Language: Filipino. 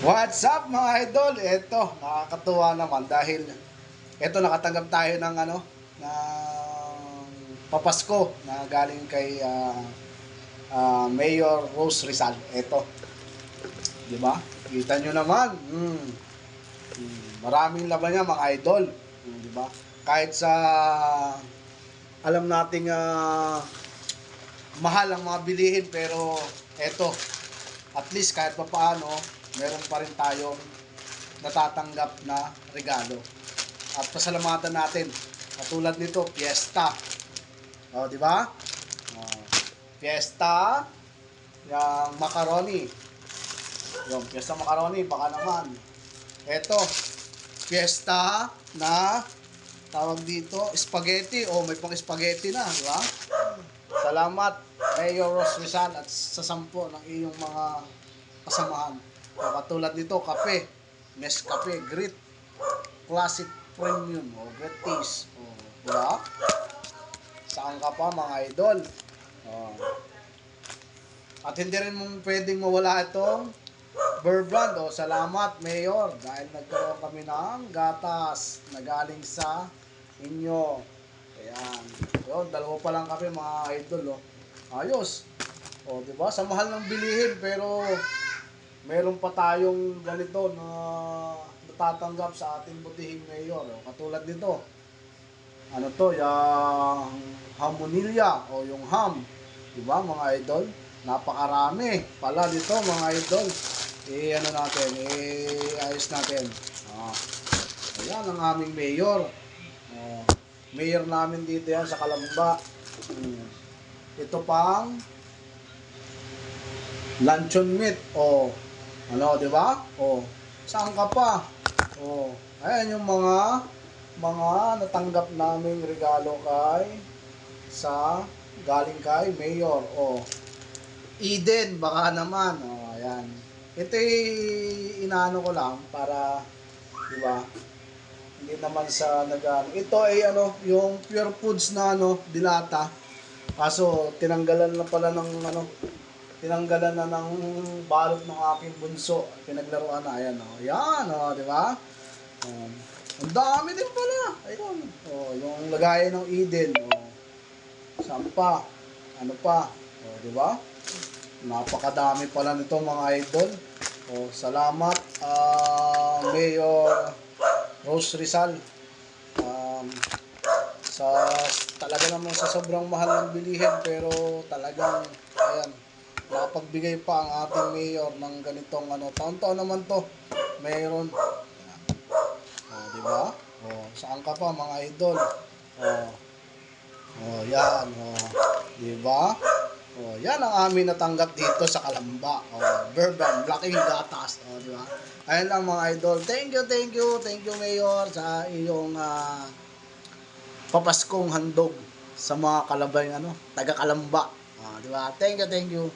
What's up mga idol? Ito, nakakatuwa naman dahil ito nakatanggap tayo ng ng papasko na galing kay Mayor Rose Rizal. Ito, 'di ba? Kita nyo naman. Maraming laman niya mga idol, 'di ba? Kahit sa alam nating mahal ang mga bilihin pero ito, at least kahit pa paano, meron pa rin tayong natatanggap na regalo. At pasalamatan natin. Katulad nito, Fiesta. O, di ba? O, Fiesta, yung macaroni. Yung Fiesta macaroni, baka naman. Ito, Fiesta na tawag dito, spaghetti. O, may pang spaghetti na, di ba? Salamat, Mayor Rose Rizal at sa 10 ng iyong mga kasamahan. O, katulad nito, kape, Nescafe, Grit, Classic Premium, o Great Taste. O, diba? Saan ka pa mga idol? O. At hindi rin mong pwedeng mawala itong Bear Brand. O, salamat, Mayor, dahil nagkaroon kami ng gatas na galing sa inyo. Ayan. Yun, dalawa pa lang kami mga idol. O. Ayos. O, diba? Sa mahal ng bilihin, pero meron pa tayong ganito na natatanggap sa ating butihing mayor. O, katulad nito. Ano to? Yung hamonilya o yung ham. Diba mga idol? Napakarami pala dito mga idol. Ano natin? Ayos natin. Ayan ang aming mayor. Mayor namin dito yan sa Kalamba. Ito pang luncheon meat. O, ano, di ba? O, saan ka pa? O, ayan yung mga natanggap naming regalo galing kay Mayor. O, Eden, baka naman. O, ayan. Ito inaano ko lang para, di ba? Hindi naman sa nagano. Ito ay yung Pure Foods na dilata. Kaso tinanggalan na pala ng tinanggalan na ng balot ng aking bunso. Pinaglaruan na, ayan Ayan di ba? Ang dami din pala. Ayun. Yung lagayan ng Eden. Saan pa? Ano pa? Di ba? Napakadami pala nito mga idol. Salamat Mayor Rose Rizal. Talaga naman sa sobrang mahal ng bilihin, pero talagang ayan, nakapagbigay pa ang ating mayor ng ganitong taon-taon naman to mayroon. Di ba? Saan ka pa mga idol? Yan. Di ba? Yan ang amin natanggap dito sa Kalamba. Bourbon, laking gatas. Di ba? Ayun lang mga idol. Thank you Mayor sa iyong papaskong handog sa mga Kalabay taga Kalamba. Di ba? Thank you.